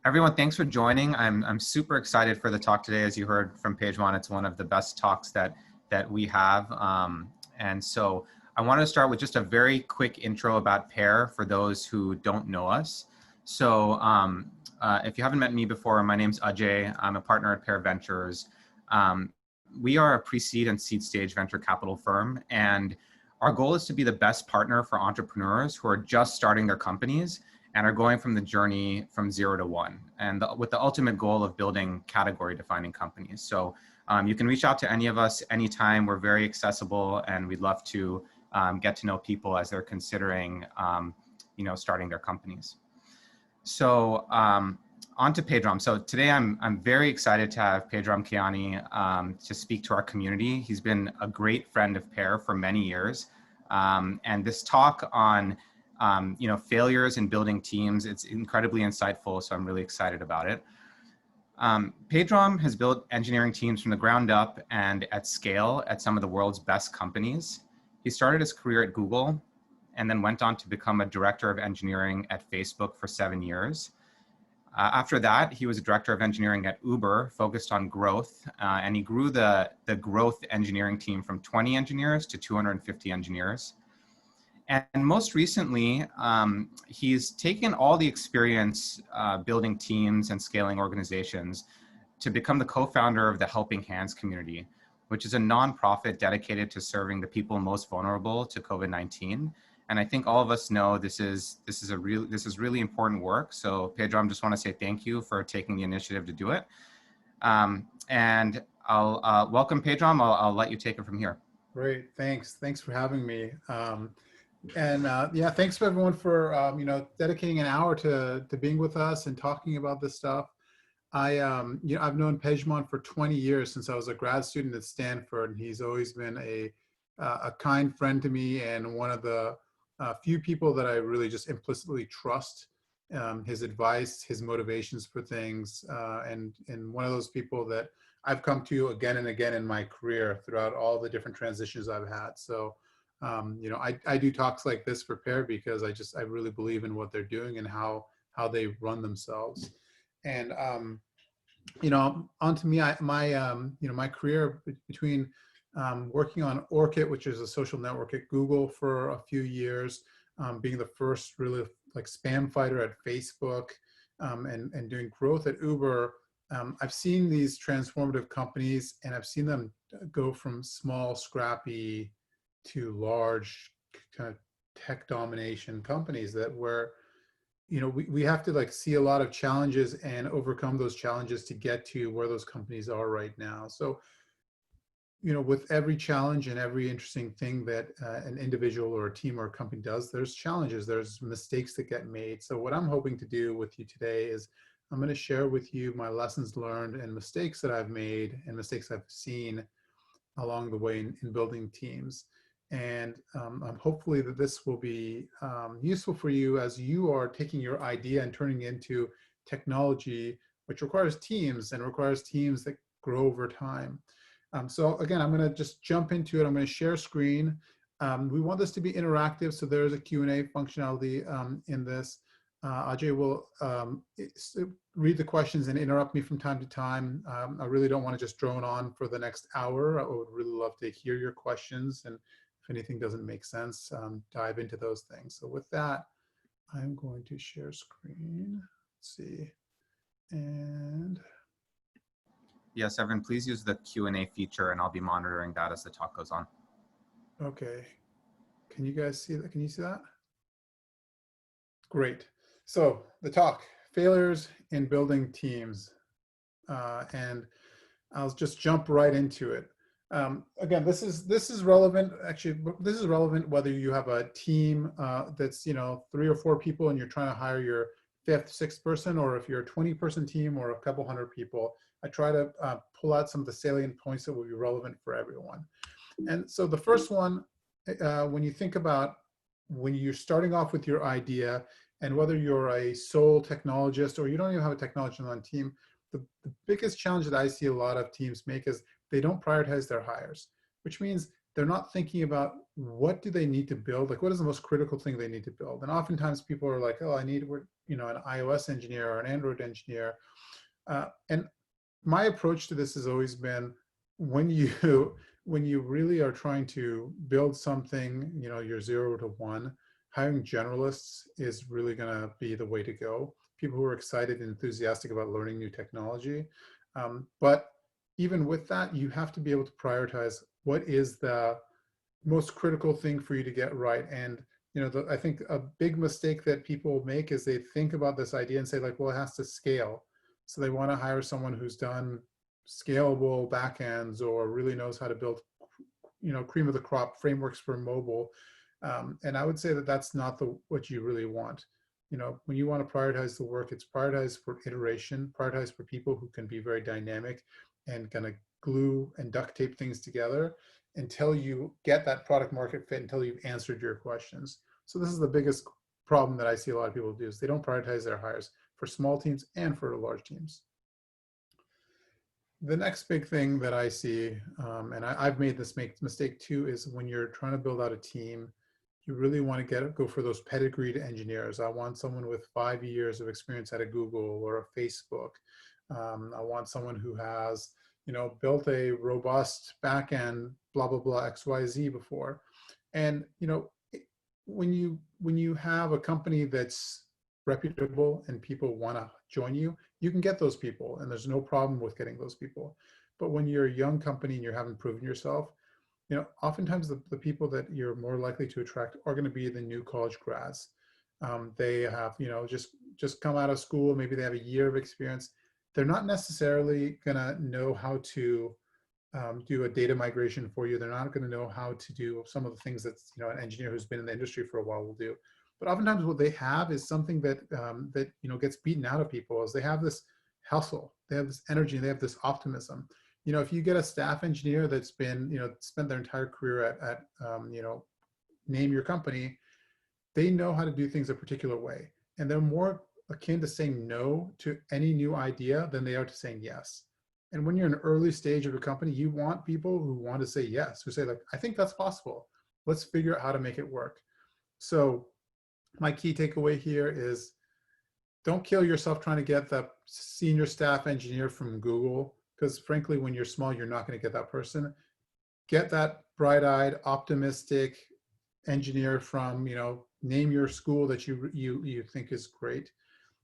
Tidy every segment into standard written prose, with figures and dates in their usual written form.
Everyone, thanks for joining. I'm super excited for the talk today. As you heard from Pedram, it's one of the best talks that we have. And so I want to start with just a very quick intro about Pair for those who don't know us. So if you haven't met me before, my name's Ajay. I'm a partner at Pair Ventures. We are a pre-seed and seed stage venture capital firm, and our goal is to be the best partner for entrepreneurs who are just starting their companies and are going from the journey from 0 to 1, and with the ultimate goal of building category defining companies. So you can reach out to any of us anytime. We're very accessible, and we'd love to get to know people as they're considering starting their companies. So on to Pedram. So today I'm very excited to have Pedram Keyani to speak to our community. He's been a great friend of Pair for many years. And this talk on failures in building teams, it's incredibly insightful, so I'm really excited about it. Pedram has built engineering teams from the ground up and at scale at some of the world's best companies. He started his career at Google and then went on to become a director of engineering at Facebook for 7 years. After that, he was a director of engineering at Uber, focused on growth, and he grew the growth engineering team from 20 engineers to 250 engineers. And most recently, he's taken all the experience building teams and scaling organizations to become the co-founder of the Helping Hands community, which is a nonprofit dedicated to serving the people most vulnerable to COVID-19. And I think all of us know this is really important work. So Pedram, just want to say thank you for taking the initiative to do it. And I'll welcome Pedram. I'll let you take it from here. Great, thanks. Thanks for having me. Yeah, thanks for everyone for dedicating an hour to being with us and talking about this stuff. I've known Pedram for 20 years, since I was a grad student at Stanford, and he's always been a kind friend to me and one of the few people that I really just implicitly trust his advice, his motivations for things, and one of those people that I've come to again and again in my career throughout all the different transitions I've had. So, I do talks like this for Pair because I really believe in what they're doing and how they run themselves. And onto me, my career between working on Orkut, which is a social network at Google for a few years, being the first really like spam fighter at Facebook, and doing growth at Uber. I've seen these transformative companies, and I've seen them go from small, scrappy to large kind of tech domination companies that where, we have to like see a lot of challenges and overcome those challenges to get to where those companies are right now. So, with every challenge and every interesting thing that an individual or a team or a company does, there's challenges, there's mistakes that get made. So what I'm hoping to do with you today is I'm going to share with you my lessons learned and mistakes that I've made and mistakes I've seen along the way in building teams. And hopefully that this will be useful for you as you are taking your idea and turning it into technology, which requires teams and requires teams that grow over time. So again, I'm going to just jump into it. I'm going to share screen. We want this to be interactive, so there is a Q&A functionality in this. Ajay will read the questions and interrupt me from time to time. I really don't want to just drone on for the next hour. I would really love to hear your questions, and if anything doesn't make sense, dive into those things. So with that, I'm going to share screen. Let's see. And Yes, Evan, please use the Q&A feature, and I'll be monitoring that as the talk goes on. Okay. Can you guys see that? Can you see that? Great. So the talk, failures in building teams. And I'll just jump right into it. Again, this is relevant. Actually, this is relevant whether you have a team that's 3 or 4 people and you're trying to hire your 5th, 6th person, or if you're a 20-person team or a couple hundred people. I try to pull out some of the salient points that will be relevant for everyone. And so the first one, when you think about when you're starting off with your idea, and whether you're a sole technologist or you don't even have a technologist on team, the biggest challenge that I see a lot of teams make is they don't prioritize their hires, which means they're not thinking about what do they need to build, like what is the most critical thing they need to build. And oftentimes people are like, oh, I need, you know, an iOS engineer or an Android engineer. And my approach to this has always been, when you when you really are trying to build something, you know, you're 0 to 1, hiring generalists is really going to be the way to go. People who are excited and enthusiastic about learning new technology. But even with that, you have to be able to prioritize what is the most critical thing for you to get right. And you know, I think a big mistake that people make is they think about this idea and say like, well, it has to scale. So they want to hire someone who's done scalable backends or really knows how to build, you know, cream of the crop frameworks for mobile. And I would say that that's not what you really want. You know, when you want to prioritize the work, it's prioritized for iteration, prioritized for people who can be very dynamic and gonna glue and duct tape things together until you get that product market fit, until you've answered your questions. So this is the biggest problem that I see a lot of people do, is they don't prioritize their hires for small teams and for large teams. The next big thing that I see, and I've made this mistake too, is when you're trying to build out a team, you really want to go for those pedigreed engineers. I want someone with 5 years of experience at a Google or a Facebook. I want someone who has, you know, built a robust backend, blah, blah, blah, XYZ before. And, you know, when you have a company that's reputable and people want to join you, you can get those people and there's no problem with getting those people. But when you're a young company and you haven't proven yourself, you know, oftentimes the people that you're more likely to attract are going to be the new college grads. They have, you know, just come out of school, maybe they have a year of experience. They're not necessarily going to know how to do a data migration for you. They're not going to know how to do some of the things that, you know, an engineer who's been in the industry for a while will do. But oftentimes what they have is something that that, you know, gets beaten out of people, is they have this hustle, they have this energy, they have this optimism. You know, if you get a staff engineer that's been, you know, spent their entire career at you know, name your company, they know how to do things a particular way. And they're more akin to saying no to any new idea than they are to saying yes. And when you're in an early stage of a company, you want people who want to say yes, who say like, I think that's possible. Let's figure out how to make it work. So my key takeaway here is, don't kill yourself trying to get the senior staff engineer from Google, because frankly, when you're small, you're not going to get that person. Get that bright-eyed, optimistic engineer from, you know, name your school that you think is great.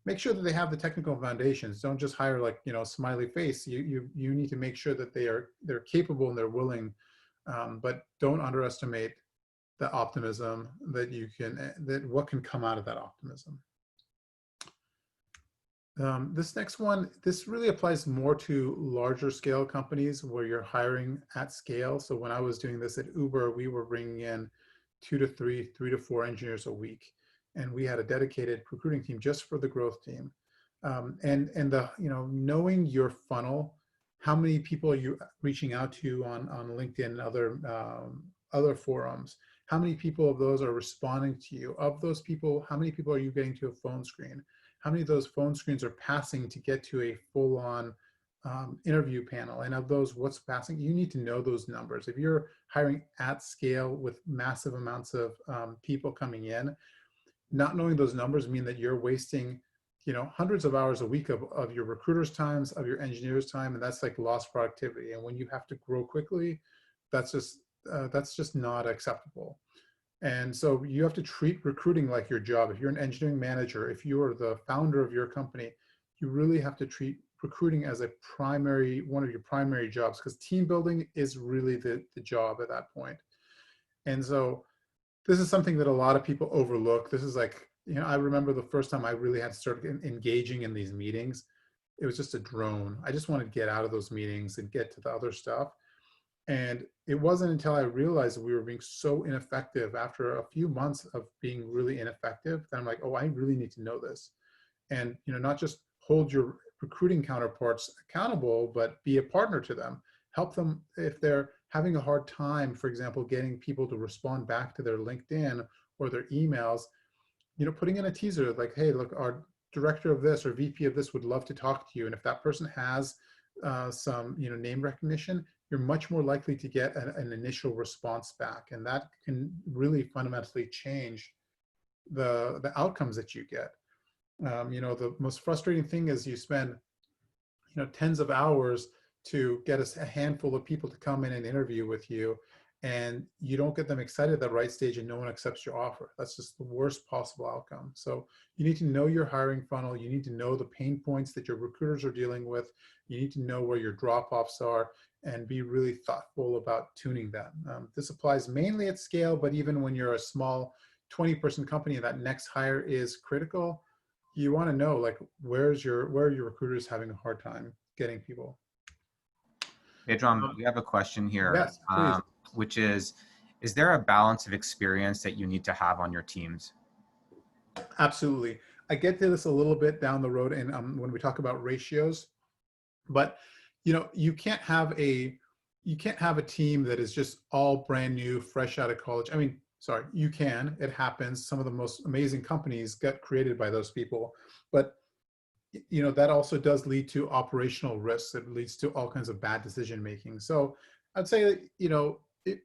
Make sure that they have the technical foundations. Don't just hire like, you know, smiley face. You need to make sure that they're capable and they're willing, but don't underestimate the optimism that what can come out of that optimism. This next one, this really applies more to larger scale companies where you're hiring at scale. So when I was doing this at Uber, we were bringing in 2 to 3, 3 to 4 engineers a week. And we had a dedicated recruiting team just for the growth team. And the, you know, knowing your funnel, how many people are you reaching out to on LinkedIn and other forums? How many people of those are responding to you? Of those people, how many people are you getting to a phone screen? How many of those phone screens are passing to get to a full-on interview panel? And of those, what's passing? You need to know those numbers. If you're hiring at scale with massive amounts of people coming in, not knowing those numbers mean that you're wasting, you know, hundreds of hours a week of your recruiters' times, of your engineers' time, and that's like lost productivity. And when you have to grow quickly, that's just not acceptable. And so you have to treat recruiting like your job. If you're an engineering manager, if you're the founder of your company, you really have to treat recruiting as one of your primary jobs, because team building is really the job at that point. And so this is something that a lot of people overlook. This is like, you know, I remember the first time I really had to start engaging in these meetings. It was just a drone. I just wanted to get out of those meetings and get to the other stuff. And it wasn't until I realized that we were being so ineffective after a few months of being really ineffective that I'm like, oh, I really need to know this. And, you know, not just hold your recruiting counterparts accountable, but be a partner to them. Help them if they're having a hard time, for example, getting people to respond back to their LinkedIn or their emails, you know, putting in a teaser like, hey, look, our director of this or VP of this would love to talk to you. And if that person has some, you know, name recognition, you're much more likely to get an initial response back. And that can really fundamentally change the outcomes that you get. The most frustrating thing is you spend, tens of hours to get a handful of people to come in and interview with you, and you don't get them excited at the right stage and no one accepts your offer. That's just the worst possible outcome. So you need to know your hiring funnel. You need to know the pain points that your recruiters are dealing with. You need to know where your drop-offs are and be really thoughtful about tuning them. This applies mainly at scale, but even when you're a small 20-person company and that next hire is critical, you want to know, like, where are your recruiters having a hard time getting people? Pedram, we have a question here, Yes, please. which is there a balance of experience that you need to have on your teams? Absolutely. I get to this a little bit down the road, and when we talk about ratios, but you can't have a team that is just all brand new, fresh out of college. I mean, sorry, you can. It happens. Some of the most amazing companies get created by those people, but that also does lead to operational risks. It leads to all kinds of bad decision making. So I'd say that,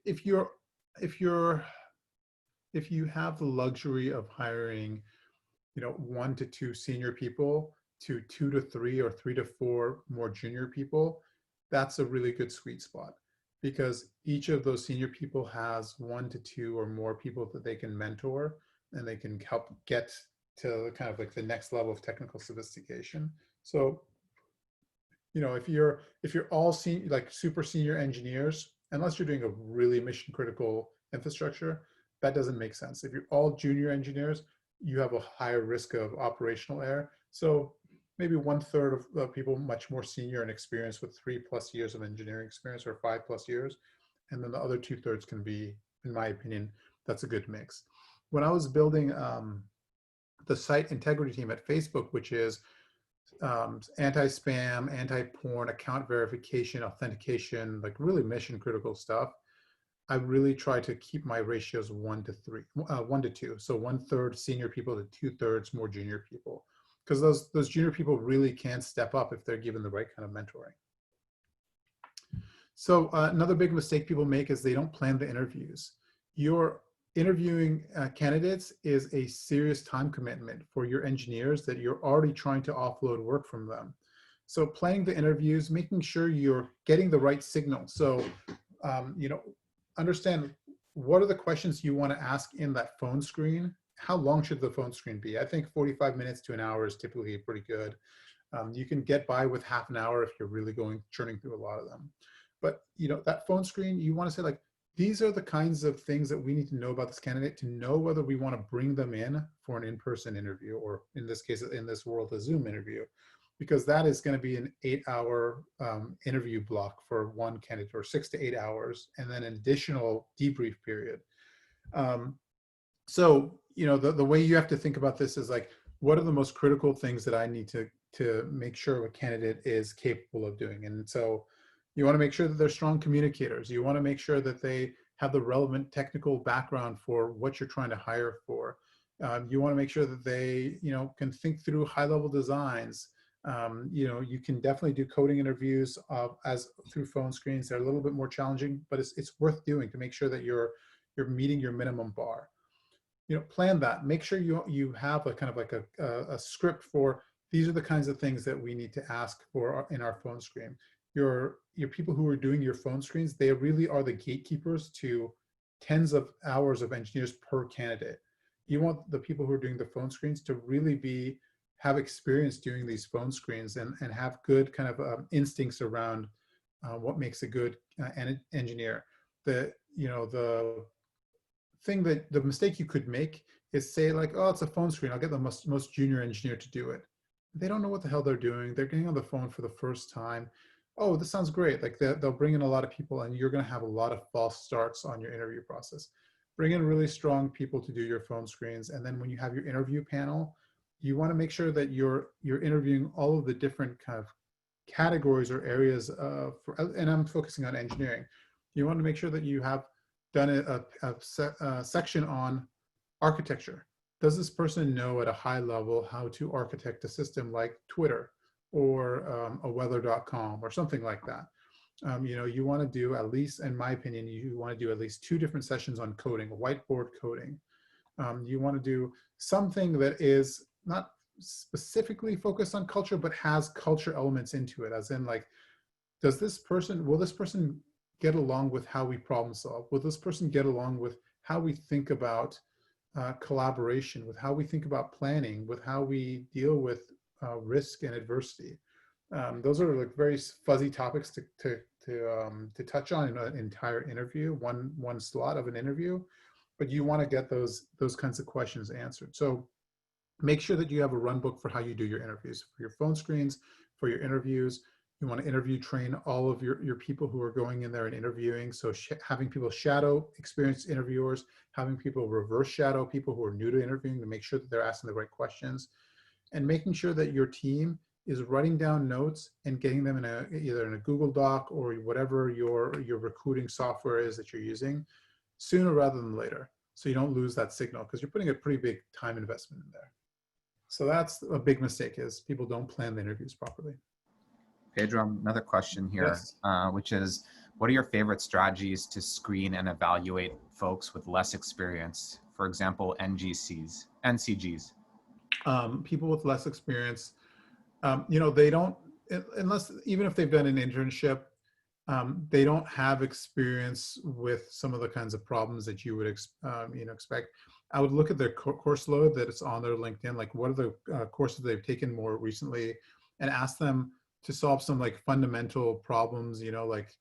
if you have the luxury of hiring 1 to 2 senior people to 2 to 3 or 3 to 4 more junior people, that's a really good sweet spot, because each of those senior people has 1 to 2 or more people that they can mentor and they can help get to kind of like the next level of technical sophistication. So, if you're all like super senior engineers, unless you're doing a really mission critical infrastructure, that doesn't make sense. If you're all junior engineers, you have a higher risk of operational error. So maybe 1/3 of people much more senior and experienced with 3+ years of engineering experience or 5+ years. And then the other 2/3 can be, in my opinion, that's a good mix. When I was building the site integrity team at Facebook, which is anti-spam, anti-porn, account verification, authentication, like really mission critical stuff, I really try to keep my ratios 1 to 2. So 1/3 senior people to 2/3 more junior people, because those junior people really can step up if they're given the right kind of mentoring. So another big mistake people make is they don't plan the interviews. Your interviewing candidates is a serious time commitment for your engineers that you're already trying to offload work from them. So planning the interviews, making sure you're getting the right signal. So, understand what are the questions you want to ask in that phone screen. How long should the phone screen be? I think 45 minutes to an hour is typically pretty good. You can get by with half an hour if you're really churning through a lot of them. But that phone screen, you want to say, like, these are the kinds of things that we need to know about this candidate to know whether we want to bring them in for an in-person interview, or in this case, in this world, a Zoom interview, because that is going to be an 8-hour interview block for one candidate, or 6 to 8 hours, and then an additional debrief period. So, the way you have to think about this is, like, what are the most critical things that I need to make sure a candidate is capable of doing? And so you want to make sure that they're strong communicators. You want to make sure that they have the relevant technical background for what you're trying to hire for. You want to make sure that they, can think through high-level designs. You can definitely do coding interviews as through phone screens. They're a little bit more challenging, but it's worth doing to make sure that you're meeting your minimum bar. Plan that. Make sure you have a kind of like a script for, these are the kinds of things that we need to ask for in our phone screen. Your people who are doing your phone screens, they really are the gatekeepers to tens of hours of engineers per candidate. You want the people who are doing the phone screens to really have experience doing these phone screens and have good kind of instincts around what makes a good engineer. The mistake you could make is say, like, oh, it's a phone screen, I'll get the most junior engineer to do it. They don't know what the hell they're doing. They're getting on the phone for the first time. Oh, this sounds great. Like, they'll bring in a lot of people, and you're going to have a lot of false starts on your interview process. Bring in really strong people to do your phone screens. And then when you have your interview panel, you want to make sure that you're interviewing all of the different kind of categories or areas and I'm focusing on engineering. You want to make sure that you have done a section on architecture. Does this person know at a high level how to architect a system like Twitter or a weather.com or something like that? You want to do at least, in my opinion, you want to do at least 2 different sessions on coding, whiteboard coding. You want to do something that is not specifically focused on culture, but has culture elements into it, as in like, will this person get along with how we problem solve? Will this person get along with how we think about collaboration, with how we think about planning, with how we deal with risk and adversity? Those are like very fuzzy topics to touch on in an entire interview, one slot of an interview, but you want to get those kinds of questions answered. So make sure that you have a run book for how you do your interviews, for your phone screens, for your interviews. You want to interview train all of your people who are going in there and interviewing. So having people shadow experienced interviewers, having people reverse shadow people who are new to interviewing to make sure that they're asking the right questions, and making sure that your team is writing down notes and getting them in either in a Google Doc or whatever your recruiting software is that you're using sooner rather than later, so you don't lose that signal, because you're putting a pretty big time investment in there. So that's a big mistake, is people don't plan the interviews properly. Pedram, another question here, Yes. Which is, what are your favorite strategies to screen and evaluate folks with less experience? For example, NCGs. People with less experience, they don't, unless, even if they've done an internship, they don't have experience with some of the kinds of problems that you would expect. I would look at their course load that it's on their LinkedIn, like what are the courses they've taken more recently, and ask them to solve some like fundamental problems, like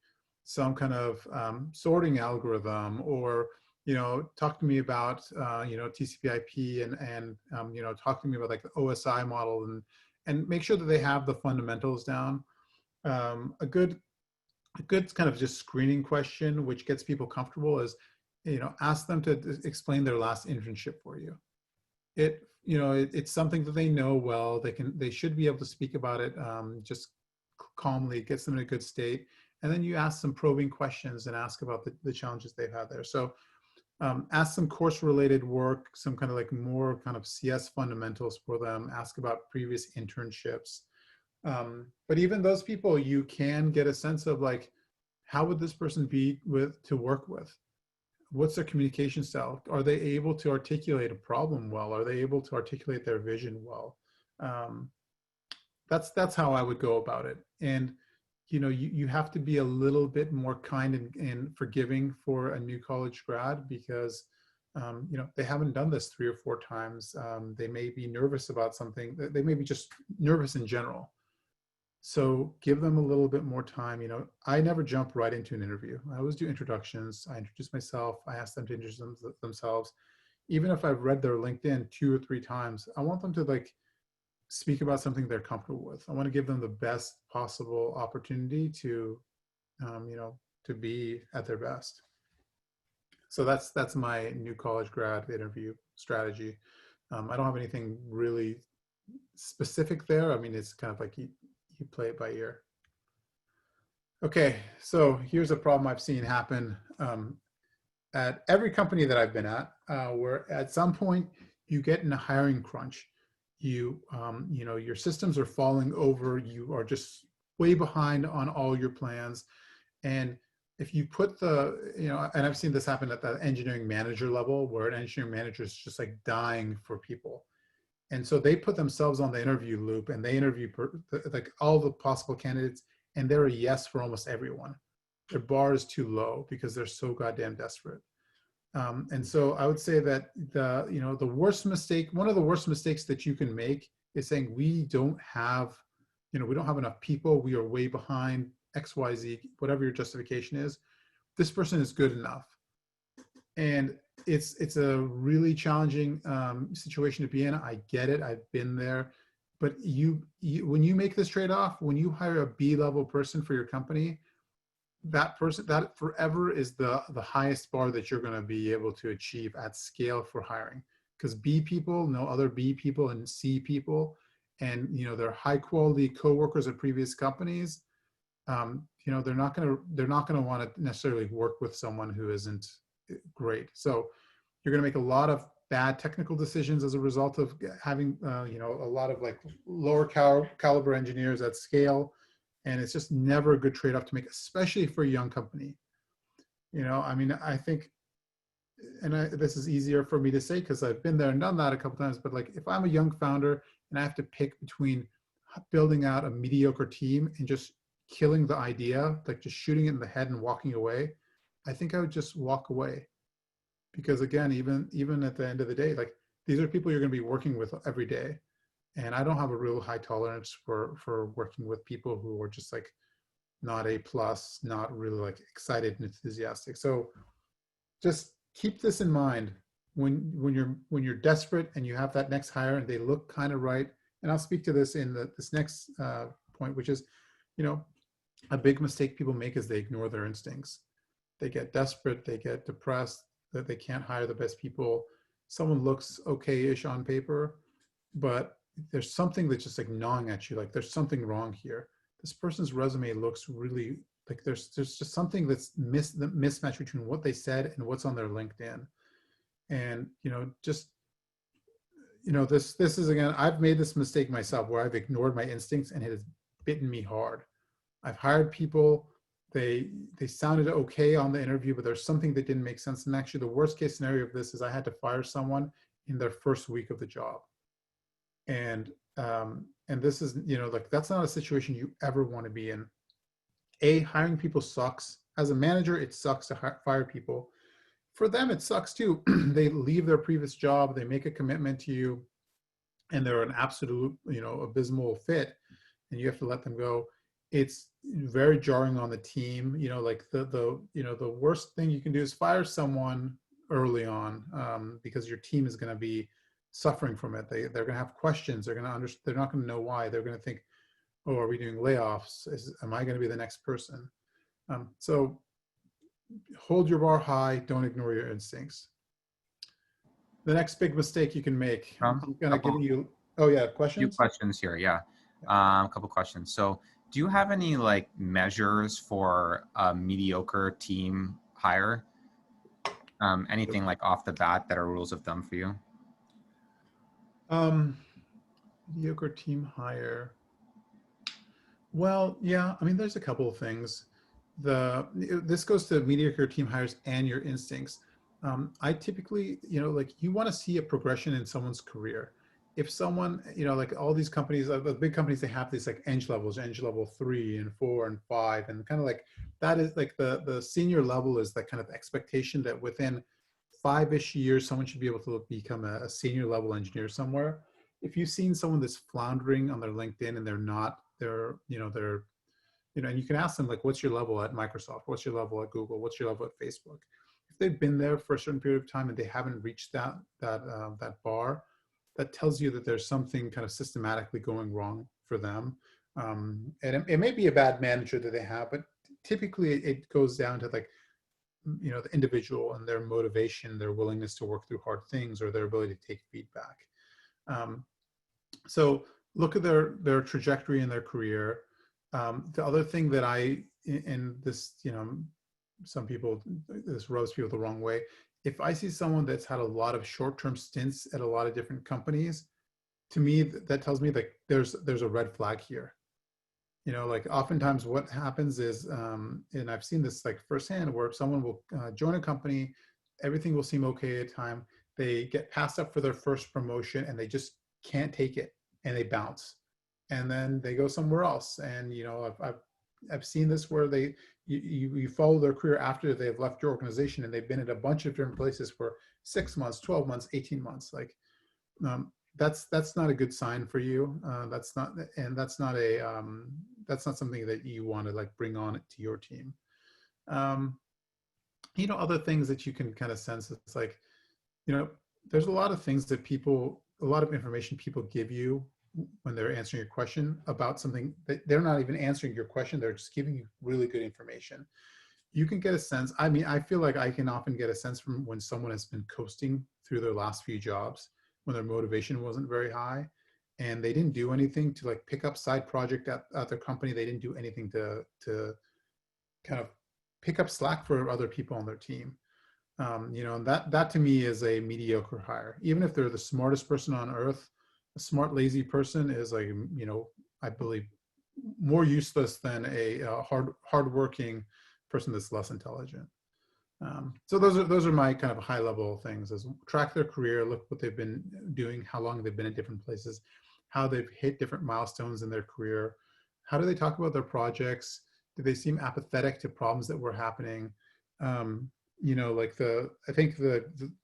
some kind of sorting algorithm, or talk to me about TCP/IP and talk to me about like the OSI model, and make sure that they have the fundamentals down. A good kind of just screening question, which gets people comfortable, is ask them to explain their last internship for you. It's something that they know well. They should be able to speak about it just calmly. It gets them in a good state, and then you ask some probing questions and ask about the challenges they've had there. So ask some course related work, some kind of like more kind of CS fundamentals for them. Ask about previous internships. But even those people, you can get a sense of like, how would this person be to work with? What's their communication style? Are they able to articulate a problem well? Are they able to articulate their vision well? That's how I would go about it. And you have to be a little bit more kind and forgiving for a new college grad, because they haven't done this 3 or 4 times. They may be nervous about something. They may be just nervous in general. So give them a little bit more time. I never jump right into an interview. I always do introductions. I introduce myself. I ask them to introduce themselves. Even if I've read their LinkedIn 2 or 3 times, I want them to like speak about something they're comfortable with. I want to give them the best possible opportunity to, to be at their best. So that's my new college grad interview strategy. I don't have anything really specific there. I mean, it's kind of like you play it by ear. Okay, so here's a problem I've seen happen at every company that I've been at, where at some point you get in a hiring crunch. Your systems are falling over. You are just way behind on all your plans. And if you put and I've seen this happen at the engineering manager level, where an engineering manager is just like dying for people. And so they put themselves on the interview loop, and they interview like all the possible candidates, and they're a yes for almost everyone. Their bar is too low because they're so goddamn desperate. And so I would say that the worst mistake, one of the worst mistakes that you can make, is saying we don't have enough people. We are way behind XYZ, whatever your justification is. This person is good enough. And it's a really challenging situation to be in. I get it. I've been there. But when you make this trade-off, when you hire a B-level person for your company, that person, that forever is the highest bar that you're going to be able to achieve at scale for hiring. Because B people know other B people and C people, and they're high quality coworkers at previous companies. They're not going to want to necessarily work with someone who isn't great. So you're going to make a lot of bad technical decisions as a result of having a lot of like lower caliber engineers at scale And it's just never a good trade-off to make, especially for a young company. You know, I mean, I think, and this is easier for me to say because I've been there and done that a couple times, but like if I'm a young founder and I have to pick between building out a mediocre team and just killing the idea, like just shooting it in the head and walking away, I think I would just walk away. Because again, even at the end of the day, like these are people you're going to be working with every day. And I don't have a real high tolerance for working with people who are just like not A plus, not really like excited and enthusiastic. So just keep this in mind when you're desperate and you have that next hire and they look kind of right. And I'll speak to this in this next point, which is, you know, a big mistake people make is they ignore their instincts. They get desperate, they get depressed that they can't hire the best people. Someone looks okay-ish on paper, but there's something that's just like gnawing at you. Like there's something wrong here. This person's resume looks really like there's just something that's the mismatch between what they said and what's on their LinkedIn. And, you know, just, you know, this is, again, I've made this mistake myself where I've ignored my instincts and it has bitten me hard. I've hired people, they sounded okay on the interview, but there's something that didn't make sense. And actually the worst case scenario of this is I had to fire someone in their first week of the job. And this is, you know, like that's not a situation you ever want to be in. Hiring people sucks. As a manager, it sucks to fire people. For them, it sucks too. They leave their previous job, they make a commitment to you, and they're an absolute, you know, abysmal fit, and you have to let them go. It's very jarring on the team. You know, like the you know, the worst thing you can do is fire someone early on because your team is going to be suffering from it. They're going to have questions. They're going to understand. They're not going to know why. They're going to think, oh, are we doing layoffs? Am I going to be the next person? So hold your bar high. Don't ignore your instincts. The next big mistake you can make. I'm going to give you. Oh yeah, questions. Few questions here. Yeah, a couple questions. So, do you have any like measures for a mediocre team hire? Anything like off the bat that are rules of thumb for you? Mediocre team hire. Well, yeah, I mean, there's a couple of things. This goes to mediocre team hires and your instincts. I typically, you know, like you want to see a progression in someone's career. If someone, you know, like all these companies, the big companies, they have these like eng level 3 and 4 and 5, and kind of like that is like the senior level is that kind of expectation that within 5-ish years, someone should be able to become a senior level engineer somewhere. If you've seen someone that's floundering on their LinkedIn and they're, you know, and you can ask them like, what's your level at Microsoft? What's your level at Google? What's your level at Facebook? If they've been there for a certain period of time and they haven't reached that bar, that tells you that there's something kind of systematically going wrong for them. And it may be a bad manager that they have, but typically it goes down to like, you know, the individual and their motivation, their willingness to work through hard things, or their ability to take feedback. So look at their trajectory in their career. The other thing that and this, you know, some people, this rubs people the wrong way. If I see someone that's had a lot of short-term stints at a lot of different companies, to me, that tells me that there's a red flag here. You know, like oftentimes what happens is, and I've seen this like firsthand, where someone will join a company, everything will seem okay at the time. They get passed up for their first promotion and they just can't take it and they bounce. And then they go somewhere else. And, you know, I've seen this where you follow their career after they've left your organization and they've been at a bunch of different places for 6 months, 12 months, 18 months. Like that's not a good sign for you. That's not something that you want to like bring on to your team. You know, other things that you can kind of sense, it's like, you know, there's a lot of things that a lot of information people give you when they're answering your question about something that they're not even answering your question. They're just giving you really good information. You can get a sense. I mean, I feel like I can often get a sense from when someone has been coasting through their last few jobs, when their motivation wasn't very high and they didn't do anything to like pick up side project at their company. They didn't do anything to kind of pick up slack for other people on their team. You know, and that to me is a mediocre hire. Even if they're the smartest person on earth, a smart, lazy person is like, you know, I believe more useless than a hardworking person that's less intelligent. So those are my kind of high level things: is track their career, look what they've been doing, how long they've been in different places, how they've hit different milestones in their career, how do they talk about their projects, do they seem apathetic to problems that were happening. Like I think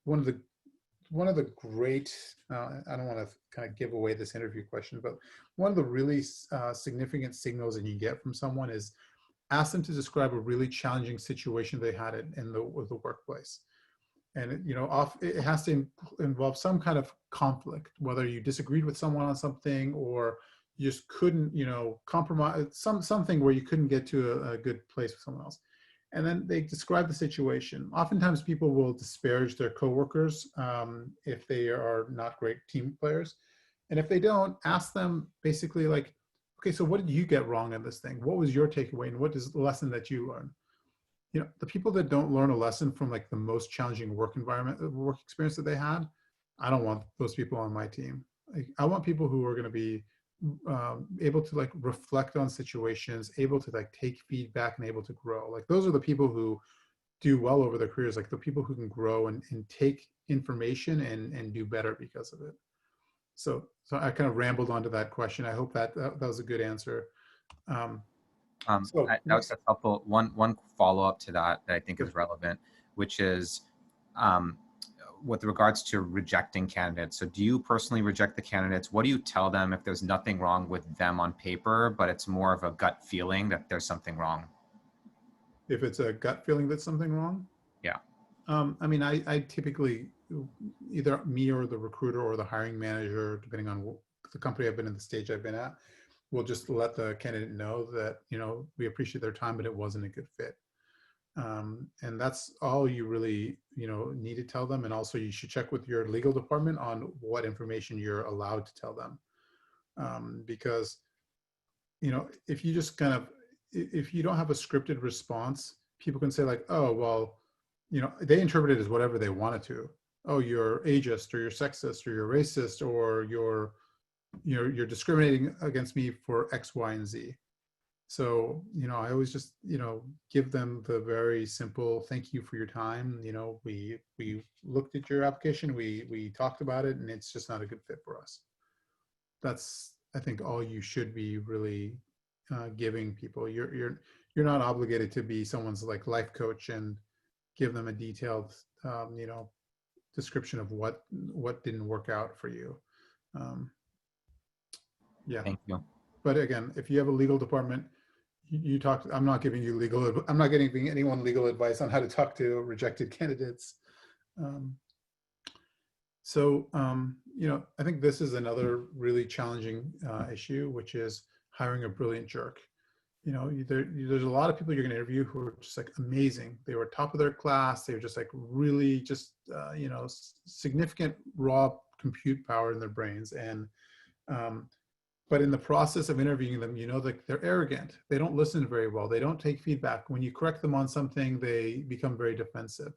one of the great, I don't want to kind of give away this interview question, but one of the really significant signals that you get from someone is ask them to describe a really challenging situation they had in the workplace. And it has to involve some kind of conflict, whether you disagreed with someone on something or you just couldn't, compromise, something where you couldn't get to a good place with someone else. And then they describe the situation. Oftentimes people will disparage their coworkers if they are not great team players. And if they don't, ask them basically like, okay, so what did you get wrong in this thing? What was your takeaway and what is the lesson that you learned? The people that don't learn a lesson from like the most challenging work experience that they had, I don't want those people on my team. I want people who are going to be able to like reflect on situations, able to like take feedback and able to grow. Like those are the people who do well over their careers, like the people who can grow and take information and do better because of it. So I kind of rambled onto that question. I hope that was a good answer. That's helpful. One follow-up to that I think is relevant, which is with regards to rejecting candidates. So do you personally reject the candidates? What do you tell them if there's nothing wrong with them on paper, but it's more of a gut feeling that there's something wrong? If it's a gut feeling that something wrong? Yeah. I mean, I typically, either me or the recruiter or the hiring manager, depending on the company I've been in, the stage I've been at, will just let the candidate know that, we appreciate their time, but it wasn't a good fit. And that's all you really, need to tell them. And also you should check with your legal department on what information you're allowed to tell them. Because, if you just if you don't have a scripted response, people can say like, oh, well, they interpret it as whatever they wanted to. Oh, you're ageist or you're sexist or you're racist or you're discriminating against me for X, Y, and Z. So, I always just, give them the very simple, thank you for your time. We looked at your application, we talked about it, and it's just not a good fit for us. That's, I think, all you should be really giving people. You're not obligated to be someone's like life coach and give them a detailed, description of what didn't work out for you. Yeah. Thank you. But again, if you have a legal department, you talk. I'm not giving anyone legal advice on how to talk to rejected candidates. I think this is another really challenging issue, which is hiring a brilliant jerk. There's a lot of people you're going to interview who are just like amazing. They were top of their class. They were just like really just, significant raw compute power in their brains. And, but in the process of interviewing them, like they're arrogant. They don't listen very well. They don't take feedback. When you correct them on something, they become very defensive,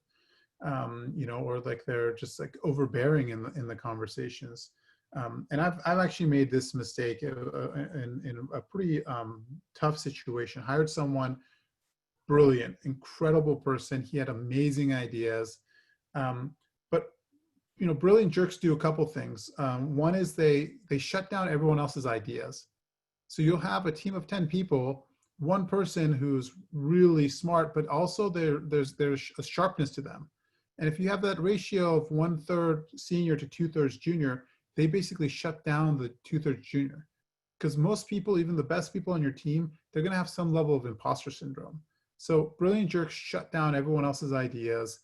or like they're just like overbearing in the conversations. And I've actually made this mistake in a pretty tough situation. Hired someone brilliant, incredible person. He had amazing ideas. But brilliant jerks do a couple things. One is they shut down everyone else's ideas. So you'll have a team of 10 people, one person who's really smart, but also there's a sharpness to them. And if you have that ratio of 1/3 senior to 2/3 junior, they basically shut down the 2/3 junior. Because most people, even the best people on your team, they're going to have some level of imposter syndrome. So brilliant jerks shut down everyone else's ideas.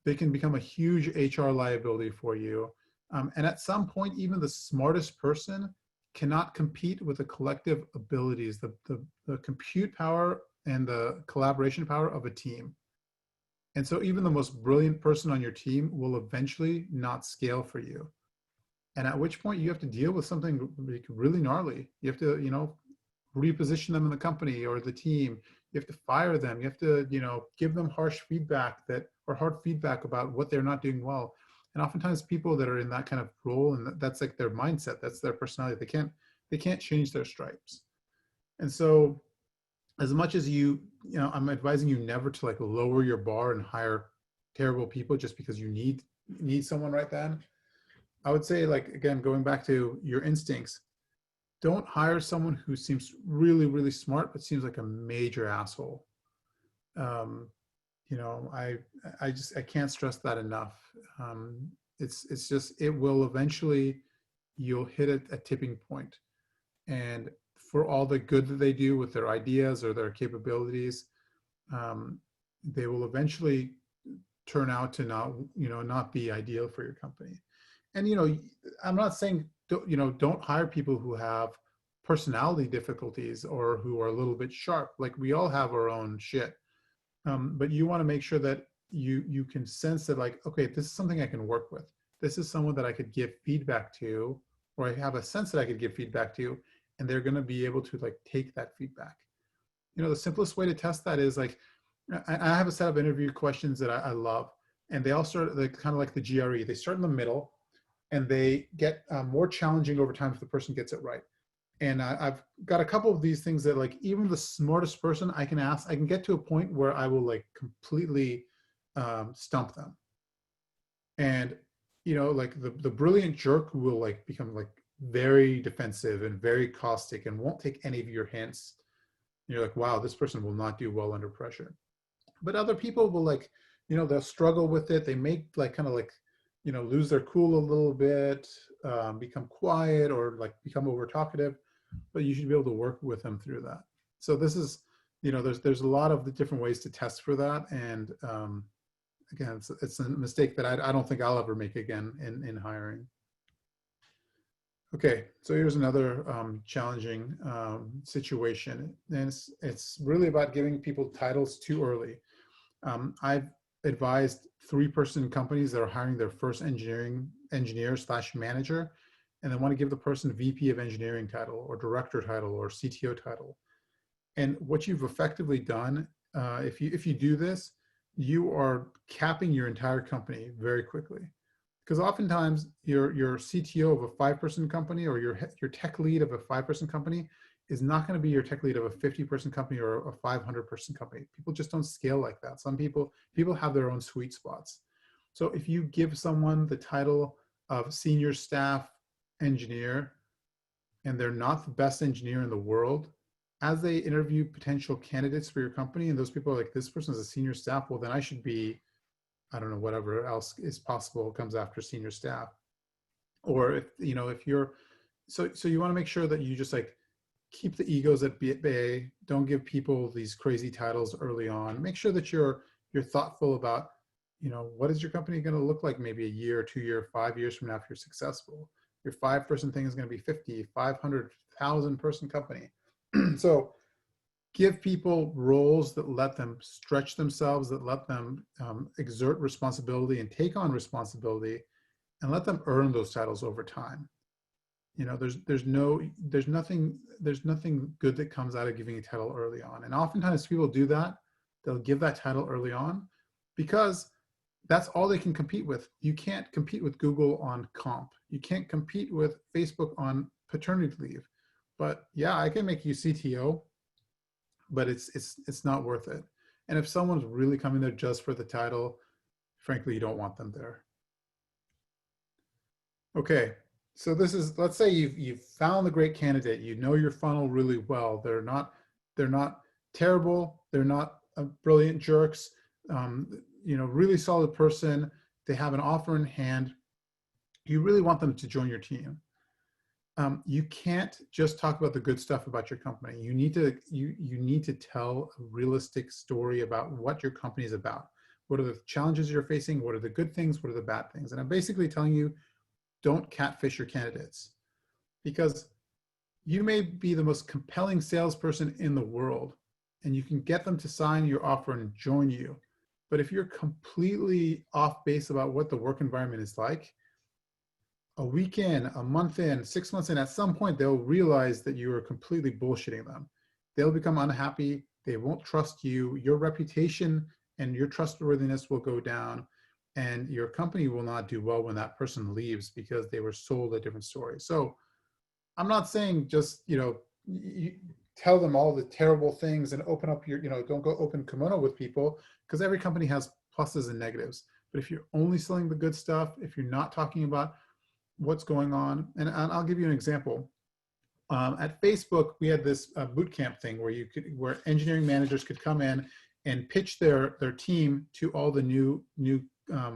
They can become a huge HR liability for you. And at some point, even the smartest person cannot compete with the collective abilities, the compute power and the collaboration power of a team. And so even the most brilliant person on your team will eventually not scale for you. And at which point you have to deal with something really gnarly. You have to, reposition them in the company or the team. You have to fire them. You have to, give them harsh feedback or hard feedback about what they're not doing well. And oftentimes people that are in that kind of role, and that's like their mindset, that's their personality. They can't change their stripes. And so as much as I'm advising you never to like lower your bar and hire terrible people just because you need someone right then. I would say, like, again, going back to your instincts, don't hire someone who seems really, really smart, but seems like a major asshole. Um, I can't stress that enough. It's just, it will eventually, you'll hit a tipping point. And for all the good that they do with their ideas or their capabilities, um, they will eventually turn out to not be ideal for your company. And I'm not saying don't hire people who have personality difficulties or who are a little bit sharp. Like, we all have our own shit, but you want to make sure that you can sense that, like, okay, this is something I can work with. This is someone that I could give feedback to, or I have a sense that I could give feedback to, and they're going to be able to like take that feedback. The simplest way to test that is, like, I have a set of interview questions that I love, and they all start like kind of like the GRE. They start in the middle, and they get more challenging over time if the person gets it right. And I've got a couple of these things that, like, even the smartest person I can get to a point where I will like completely stump them. And like the brilliant jerk will like become like very defensive and very caustic and won't take any of your hints. You're like, wow, this person will not do well under pressure. But other people will, like, they'll struggle with it. They may like kind of like lose their cool a little bit, become quiet, or like become over talkative, but you should be able to work with them through that. So this is, there's a lot of the different ways to test for that. And again, it's a mistake that I don't think I'll ever make again in hiring. Okay, so here's another challenging situation. And it's really about giving people titles too early. I've advised 3-person companies that are hiring their first engineer/manager, and they want to give the person VP of engineering title or director title or CTO title. And what you've effectively done, if you do this, you are capping your entire company very quickly. Because oftentimes your CTO of a 5-person company, or your tech lead of a 5-person company, is not going to be your tech lead of a 50-person company or a 500-person company. People just don't scale like that. Some people have their own sweet spots. So if you give someone the title of senior staff engineer, and they're not the best engineer in the world, as they interview potential candidates for your company, and those people are like, this person is a senior staff, well, then I should be, I don't know, whatever else is possible comes after senior staff. Or if you're, so you want to make sure that you just like keep the egos at bay. Don't give people these crazy titles early on. Make sure that you're thoughtful about, what is your company going to look like maybe a year, 2 year, 5 years from now if you're successful. Your 5-person thing is going to be 50, 500,000-person company. So give people roles that let them stretch themselves, that let them exert responsibility and take on responsibility, and let them earn those titles over time. There's nothing good that comes out of giving a title early on. And oftentimes people do that. They'll give that title early on because that's all they can compete with. You can't compete with Google on comp. You can't compete with Facebook on paternity leave. But yeah, I can make you CTO, but it's not worth it. And if someone's really coming there just for the title, frankly, you don't want them there. Okay. So this is, let's say you've found the great candidate. You know your funnel really well. They're not terrible. They're not brilliant jerks. Really solid person. They have an offer in hand. You really want them to join your team. You can't just talk about the good stuff about your company. You need to tell a realistic story about what your company is about. What are the challenges you're facing? What are the good things? What are the bad things? And I'm basically telling you, don't catfish your candidates, because you may be the most compelling salesperson in the world and you can get them to sign your offer and join you. But if you're completely off base about what the work environment is like, a week in, a month in, 6 months in, at some point, they'll realize that you are completely bullshitting them. They'll become unhappy. They won't trust you. Your reputation and your trustworthiness will go down, and your company will not do well when that person leaves because they were sold a different story. So I'm not saying just, tell them all the terrible things and open up your, don't go open kimono with people, because every company has pluses and negatives. But if you're only selling the good stuff, if you're not talking about what's going on, and I'll give you an example. At Facebook, we had this boot camp thing where engineering managers could come in and pitch their team to all the new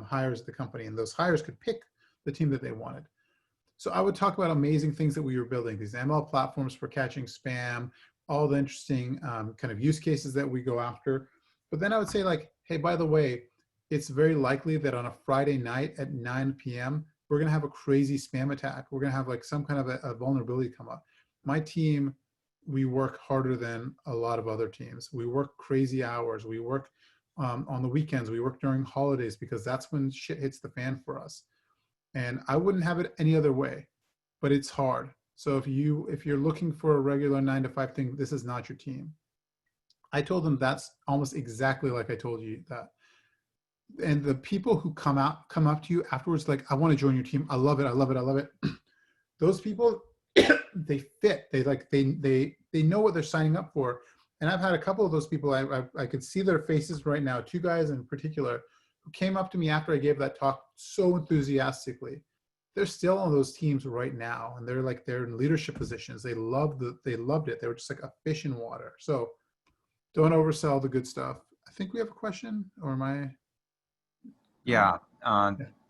hires at the company, and those hires could pick the team that they wanted. So I would talk about amazing things that we were building, these ML platforms for catching spam, all the interesting kind of use cases that we go after. But then I would say, like, hey, by the way, it's very likely that on a Friday night at 9 p.m., we're going to have a crazy spam attack. We're going to have like some kind of a vulnerability come up. My team, we work harder than a lot of other teams. We work crazy hours. We work on the weekends. We work during holidays, because that's when shit hits the fan for us. And I wouldn't have it any other way, but it's hard. So if you're looking for a regular 9-to-5 thing, this is not your team. I told them that's almost exactly like I told you that. And the people who come up to you afterwards, like, I want to join your team. I love it. I love it. I love it. Those people, they fit. They know what they're signing up for. And I've had a couple of those people. I could see their faces right now. 2 guys in particular who came up to me after I gave that talk so enthusiastically. They're still on those teams right now, and they're in leadership positions. They loved it. They were just like a fish in water. So don't oversell the good stuff. I think we have a question, or am I? Yeah,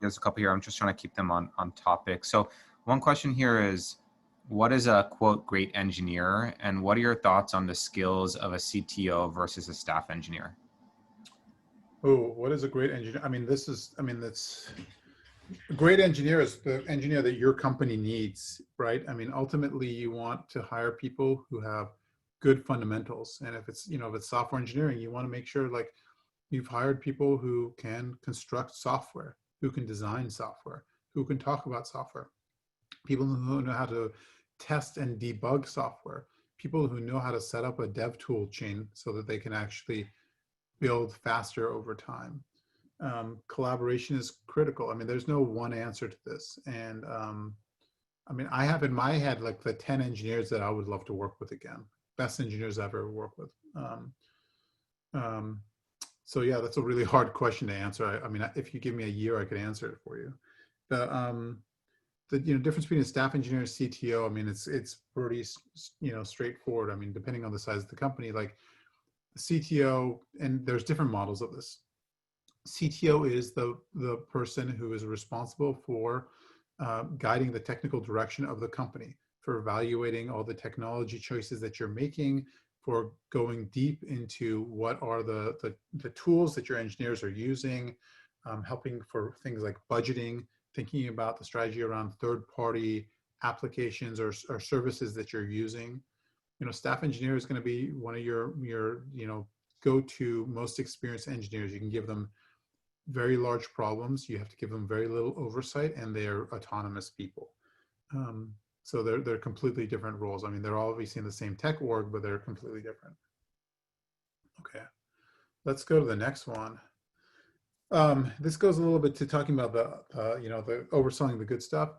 there's a couple here. I'm just trying to keep them on topic. So one question here is, what is a quote great engineer, and what are your thoughts on the skills of a CTO versus a staff engineer? Oh, what is a great engineer? That's a great engineer is the engineer that your company needs, right? I mean, ultimately you want to hire people who have good fundamentals. And if it's software engineering, you want to make sure like you've hired people who can construct software, who can design software, who can talk about software, people who know how to test and debug software, people who know how to set up a dev tool chain so that they can actually build faster over time. Collaboration is critical. I mean, there's no one answer to this. And I have in my head like the 10 engineers that I would love to work with again, best engineers I've ever worked with. So yeah, that's a really hard question to answer. I mean, if you give me a year, I could answer it for you. The difference between a staff engineer and CTO, I mean, it's pretty straightforward. I mean, depending on the size of the company, like the CTO, and there's different models of this. CTO is the person who is responsible for guiding the technical direction of the company, for evaluating all the technology choices that you're making, for going deep into what are the tools that your engineers are using, helping for things like budgeting, thinking about the strategy around third-party applications or services that you're using. Staff engineer is going to be one of your go-to most experienced engineers. You can give them very large problems. You have to give them very little oversight, and they're autonomous people. So they're completely different roles. I mean, they're obviously in the same tech org, but they're completely different. Okay, let's go to the next one. This goes a little bit to talking about the overselling the good stuff.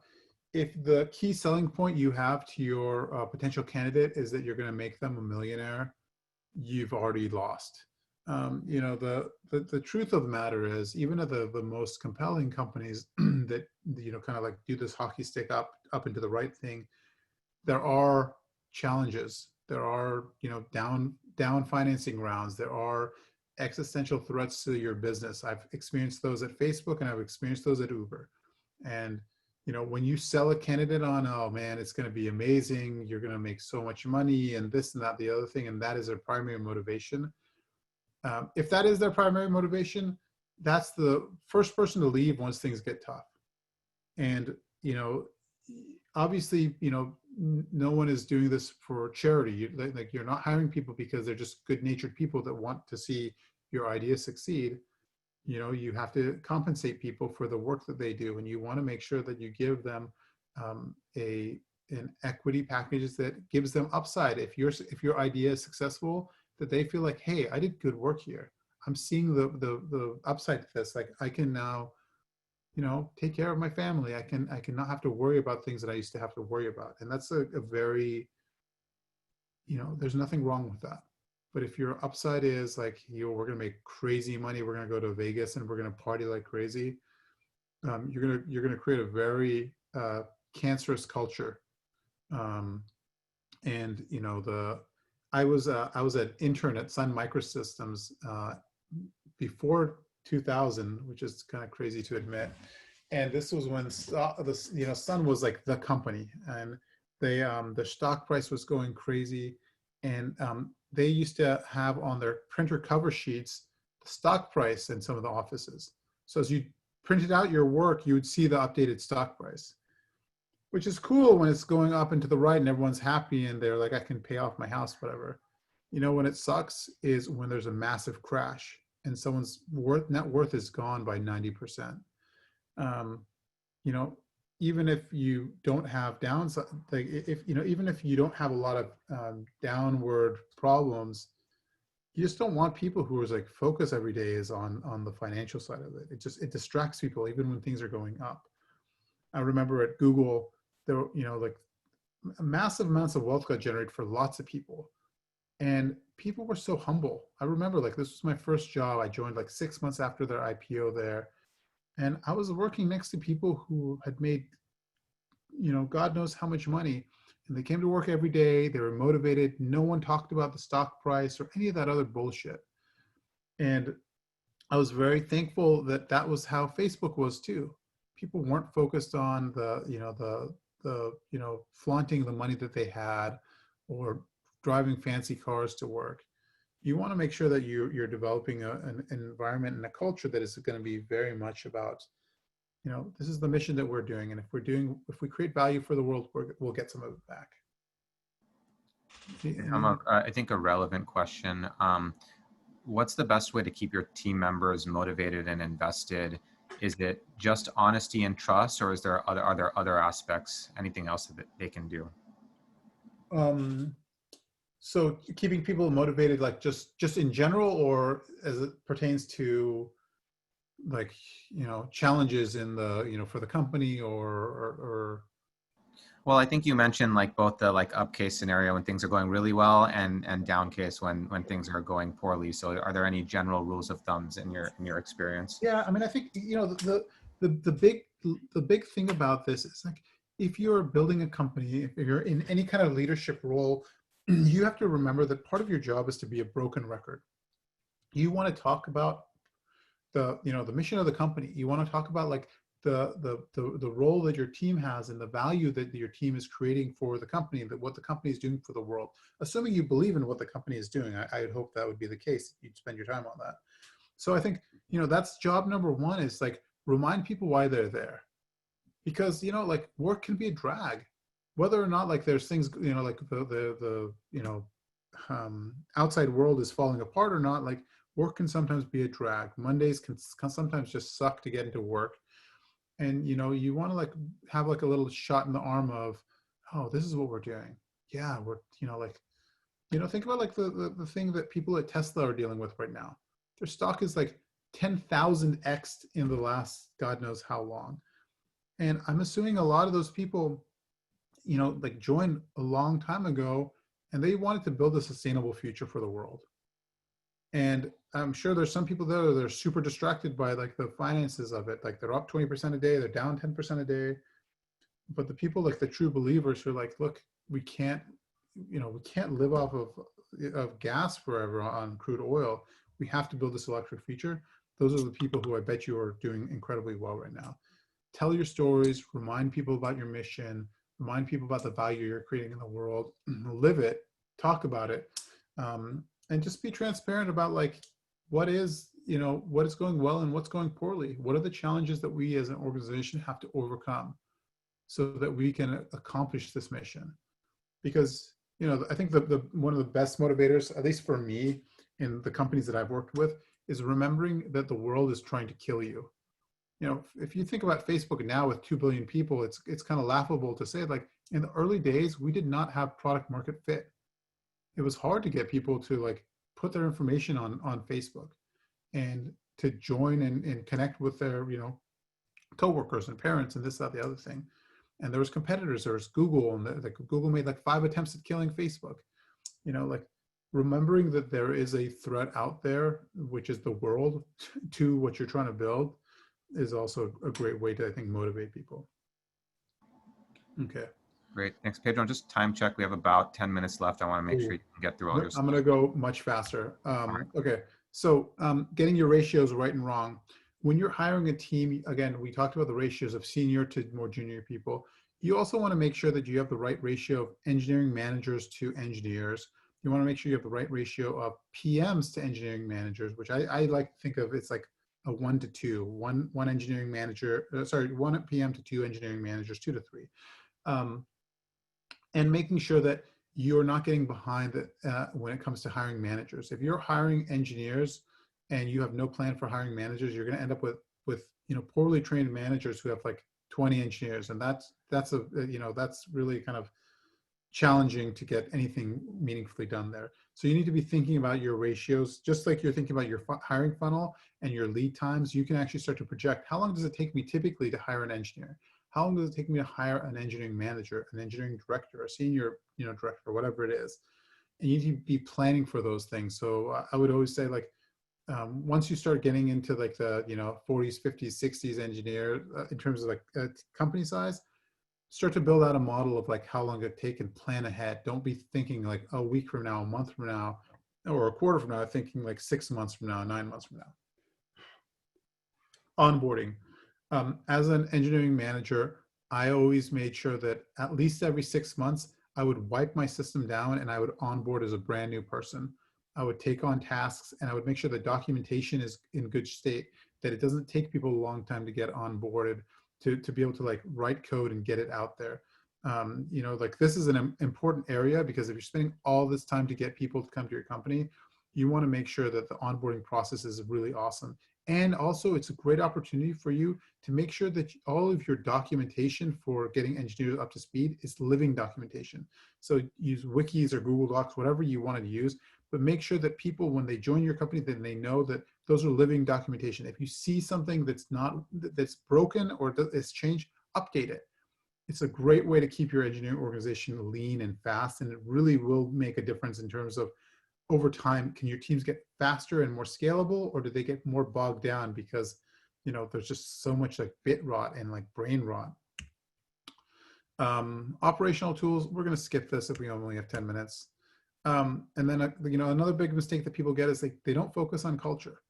If the key selling point you have to your potential candidate is that you're going to make them a millionaire, you've already lost. The truth of the matter is, even at the most compelling companies that kind of like do this hockey stick up into the right thing, there are challenges. There are down financing rounds. There are existential threats to your business. I've experienced those at Facebook, and I've experienced those at Uber. And when you sell a candidate on, oh man, it's going to be amazing, you're going to make so much money, and this and that, the other thing, and that is their primary motivation. If that is their primary motivation, that's the first person to leave once things get tough. And, obviously, no one is doing this for charity. You're not hiring people because they're just good-natured people that want to see your idea succeed. You have to compensate people for the work that they do, and you want to make sure that you give them an equity package that gives them upside. If your idea is successful, that they feel like, hey, I did good work here. I'm seeing the upside to this. Like, I can now, take care of my family. I can not have to worry about things that I used to have to worry about. And that's a very there's nothing wrong with that. But if your upside is like, we're going to make crazy money, we're going to go to Vegas and we're going to party like crazy, you're going to create a very cancerous culture. And I was an intern at Sun Microsystems before 2000, which is kind of crazy to admit. And this was when Sun was like the company, and the stock price was going crazy, and they used to have on their printer cover sheets the stock price in some of the offices. So as you printed out your work, you would see the updated stock price, which is cool when it's going up and to the right and everyone's happy and they're like, I can pay off my house, whatever. When it sucks is when there's a massive crash and someone's net worth is gone by 90%. Even if you don't have downside, like even if you don't have a lot of downward problems, you just don't want people who is like focus every day is on the financial side of it. It distracts people even when things are going up. I remember at Google, there were, like massive amounts of wealth got generated for lots of people. And people were so humble. I remember like this was my first job. I joined like 6 months after their IPO there. And I was working next to people who had made, God knows how much money. And they came to work every day. They were motivated. No one talked about the stock price or any of that other bullshit. And I was very thankful that that was how Facebook was too. People weren't focused on the flaunting the money that they had or driving fancy cars to work. You want to make sure that you're developing an environment and a culture that is going to be very much about, this is the mission that we're doing. And if we create value for the world, we'll get some of it back. I think a relevant question. What's the best way to keep your team members motivated and invested? Is it just honesty and trust, or are there other aspects, anything else that they can do? So keeping people motivated, like just in general, or as it pertains to like, challenges in the, for the company or. Well, I think you mentioned like both the like up case scenario when things are going really well and down case when things are going poorly. So are there any general rules of thumbs in your experience? Yeah, I mean, I think, the big thing about this is like, if you're building a company, if you're in any kind of leadership role, you have to remember that part of your job is to be a broken record. You want to talk about the mission of the company. You want to talk about like the role that your team has and the value that your team is creating for the company, that what the company is doing for the world. Assuming you believe in what the company is doing, I would hope that would be the case. You'd spend your time on that. So I think, that's job number one, is like remind people why they're there. Because, like work can be a drag, whether or not like there's things, like the outside world is falling apart or not, like work can sometimes be a drag. Mondays can sometimes just suck to get into work. And, you want to like have like a little shot in the arm of, oh, this is what we're doing. Yeah, we're, think about like the thing that people at Tesla are dealing with right now. Their stock is like 10,000x in the last God knows how long. And I'm assuming a lot of those people, like joined a long time ago and they wanted to build a sustainable future for the world. And I'm sure there's some people there that are super distracted by like the finances of it. Like they're up 20% a day, they're down 10% a day. But the people like the true believers who are like, look, we can't live off of gas forever on crude oil. We have to build this electric future. Those are the people who I bet you are doing incredibly well right now. Tell your stories, remind people about your mission, remind people about the value you're creating in the world, live it, talk about it, and just be transparent about like what is going well and what's going poorly. What are the challenges that we as an organization have to overcome so that we can accomplish this mission? Because, I think one of the best motivators, at least for me in the companies that I've worked with, is remembering that the world is trying to kill you. If you think about Facebook now with 2 billion people, it's kind of laughable to say, like, in the early days, we did not have product market fit. It was hard to get people to like put their information on Facebook and to join and connect with their, coworkers and parents and this, that, the other thing. And there was competitors. There was Google, and Google made like 5 attempts at killing Facebook. like remembering that there is a threat out there, which is the world, to what you're trying to build is also a great way to, I think, motivate people. Okay. Great. Thanks, Pedro. Just time check. We have about 10 minutes left. I want to make sure Ooh. you can get through all your I'm stuff. going to go much faster. All right. Okay. So getting your ratios right and wrong. When you're hiring a team, again, we talked about the ratios of senior to more junior people. You also want to make sure that you have the right ratio of engineering managers to engineers. You want to make sure you have the right ratio of PMs to engineering managers, which I like to think of, it's like a 1 to 2, one engineering manager, sorry, 1 PM to 2 engineering managers, 2 to 3. And making sure that you're not getting behind when it comes to hiring managers. If you're hiring engineers and you have no plan for hiring managers, you're going to end up with poorly trained managers who have like 20 engineers, and that's really kind of challenging to get anything meaningfully done there. So you need to be thinking about your ratios, just like you're thinking about your hiring funnel and your lead times. You can actually start to project, how long does it take me typically to hire an engineer? How long does it take me to hire an engineering manager, an engineering director, a senior director, whatever it is? And you need to be planning for those things. So I would always say, like, once you start getting into like the 40s, 50s, 60s engineer in terms of like company size, start to build out a model of like how long it take and plan ahead. Don't be thinking like a week from now, a month from now, or a quarter from now, thinking like 6 months from now, 9 months from now. Onboarding. As an engineering manager, I always made sure that at least every 6 months, I would wipe my system down and I would onboard as a brand new person. I would take on tasks and I would make sure the documentation is in good state, that it doesn't take people a long time to get onboarded, to be able to like write code and get it out there. Like this is an important area, because if you're spending all this time to get people to come to your company, you want to make sure that the onboarding process is really awesome. And also it's a great opportunity for you to make sure that all of your documentation for getting engineers up to speed is living documentation. So use wikis or Google Docs, whatever you want to use, but make sure that people, when they join your company, then they know that those are living documentation. If you see something that's broken or that's changed, update it. It's a great way to keep your engineering organization lean and fast, and it really will make a difference in terms of, over time, can your teams get faster and more scalable, or do they get more bogged down because there's just so much like bit rot and like brain rot? Operational tools, we're going to skip this if we only have 10 minutes. And then another big mistake that people get is they don't focus on culture.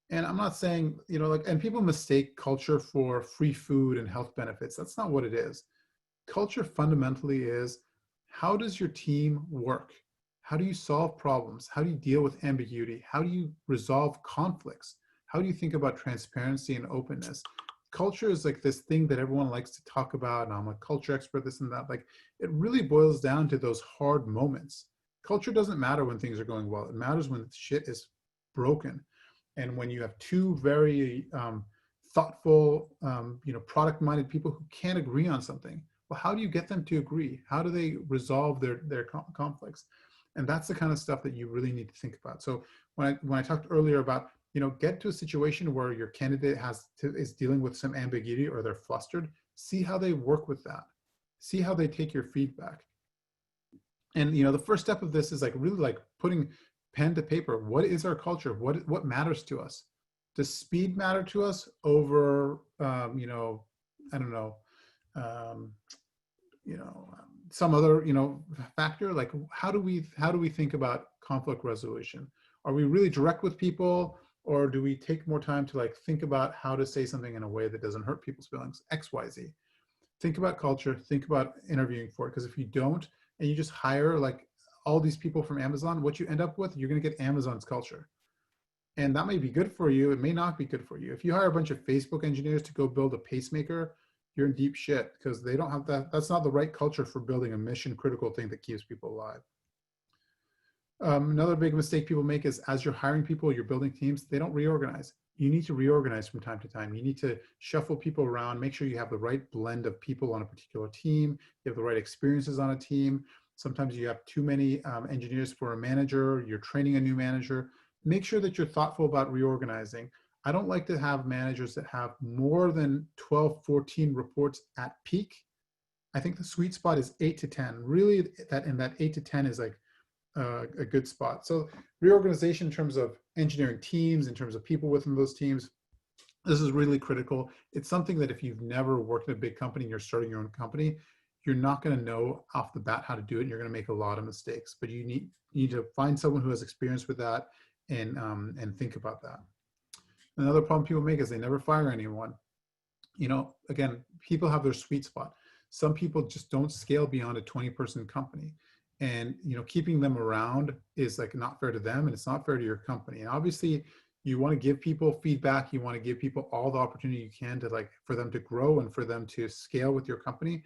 And I'm not saying, and people mistake culture for free food and health benefits. That's not what it is. Culture fundamentally is, how does your team work? How do you solve problems? How do you deal with ambiguity? How do you resolve conflicts? How do you think about transparency and openness? Culture is like this thing that everyone likes to talk about, and I'm a culture expert, this and that. Like, it really boils down to those hard moments. Culture doesn't matter when things are going well. It matters when shit is broken. And when you have two very thoughtful, product-minded people who can't agree on something, well, how do you get them to agree? How do they resolve their conflicts? And that's the kind of stuff that you really need to think about. So when I talked earlier about, get to a situation where your candidate is dealing with some ambiguity or they're flustered, see how they work with that. See how they take your feedback. And the first step of this is like really like putting pen to paper. What is our culture? What matters to us? Does speed matter to us over I don't know, some other factor? Like, how do we think about conflict resolution? Are we really direct with people, or do we take more time to like think about how to say something in a way that doesn't hurt people's feelings? XYZ. Think about culture. Think about interviewing for it, because if you don't, and you just hire like all these people from Amazon, what you end up with, you're going to get Amazon's culture. And that may be good for you. It may not be good for you. If you hire a bunch of Facebook engineers to go build a pacemaker, you're in deep shit, because they don't have that. That's not the right culture for building a mission critical thing that keeps people alive. Another big mistake people make is, as you're hiring people, you're building teams, they don't reorganize. You need to reorganize from time to time. You need to shuffle people around, make sure you have the right blend of people on a particular team, you have the right experiences on a team. Sometimes you have too many engineers for a manager, you're training a new manager. Make sure that you're thoughtful about reorganizing. I don't like to have managers that have more than 12, 14 reports at peak. I think the sweet spot is 8 to 10. Really, that 8 to 10 is like a good spot. So reorganization in terms of engineering teams, in terms of people within those teams, this is really critical. It's something that if you've never worked in a big company and you're starting your own company, you're not going to know off the bat how to do it. And you're going to make a lot of mistakes, but you need to find someone who has experience with that and think about that. Another problem people make is they never fire anyone. You know, again, people have their sweet spot. Some people just don't scale beyond a 20-person company. And, you know, keeping them around is like not fair to them, and it's not fair to your company. And obviously you want to give people feedback. You want to give people all the opportunity you can to, like, for them to grow and for them to scale with your company.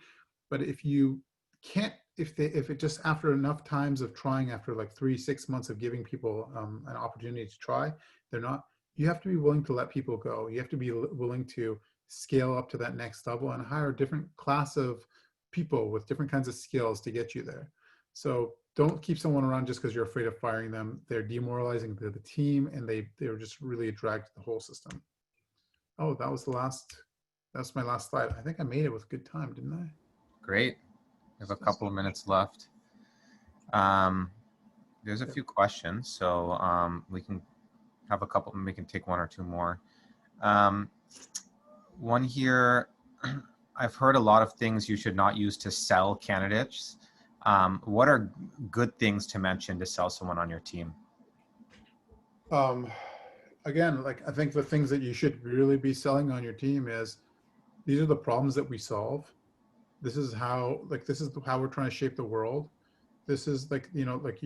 But if you can't, if it just, after enough times of trying, after like 3-6 months of giving people an opportunity to try, they're not, you have to be willing to let people go. You have to be willing to scale up to that next level and hire a different class of people with different kinds of skills to get you there. So don't keep someone around just because you're afraid of firing them. They're demoralizing the team, and they're just really a drag to the whole system. Oh, that was that's my last slide. I think I made it with good time, didn't I? Great. We have a couple of minutes left. There's a few questions, so we can have a couple, we can take one or two more. One here, I've heard a lot of things you should not use to sell candidates. What are good things to mention to sell someone on your team? Again, like, I think the things that you should really be selling on your team is, these are the problems that we solve. This is how, like, this is how we're trying to shape the world. This is, like, you know, like,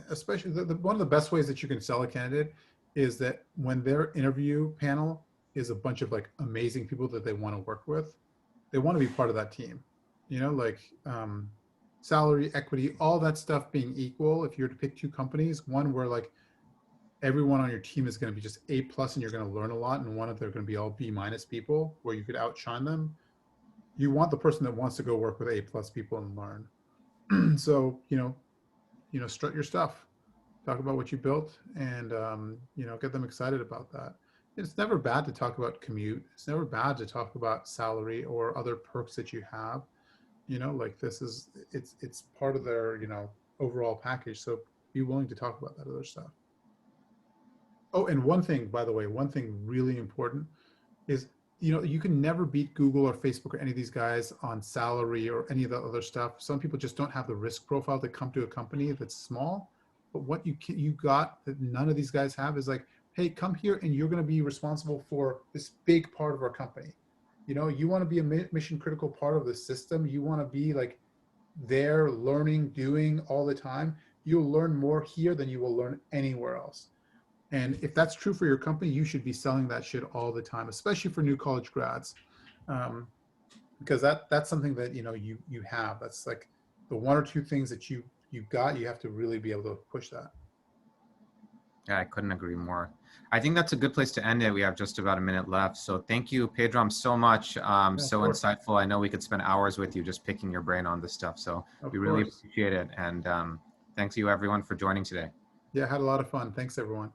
especially one of the best ways that you can sell a candidate is that when their interview panel is a bunch of, like, amazing people that they want to work with, they want to be part of that team. You know, like, salary, equity, all that stuff being equal. If you were to pick two companies, one where, like, everyone on your team is going to be just A+ and you're going to learn a lot, and one of they're going to be all B- people where you could outshine them, you want the person that wants to go work with A+ people and learn. So, you know, strut your stuff, talk about what you built, and, you know, get them excited about that. It's never bad to talk about commute. It's never bad to talk about salary or other perks that you have. You know, like, this is, it's part of their, you know, overall package. So be willing to talk about that other stuff. Oh, and one thing, by the way, one thing really important is, you know, you can never beat Google or Facebook or any of these guys on salary or any of the other stuff. Some people just don't have the risk profile to come to a company that's small. But what you got that none of these guys have is, like, hey, come here and you're going to be responsible for this big part of our company. You know, you want to be a mission critical part of the system. You want to be, like, there learning, doing all the time. You'll learn more here than you will learn anywhere else. And if that's true for your company, you should be selling that shit all the time, especially for new college grads, because that's something that, you know, you have. That's like the one or two things that you got. You have to really be able to push that. Yeah, I couldn't agree more. I think that's a good place to end it. We have just about a minute left. So thank you, Pedram, so much. Yeah, so insightful. I know we could spend hours with you just picking your brain on this stuff. So we really appreciate it. And thanks you, everyone, for joining today. Yeah, I had a lot of fun. Thanks, everyone.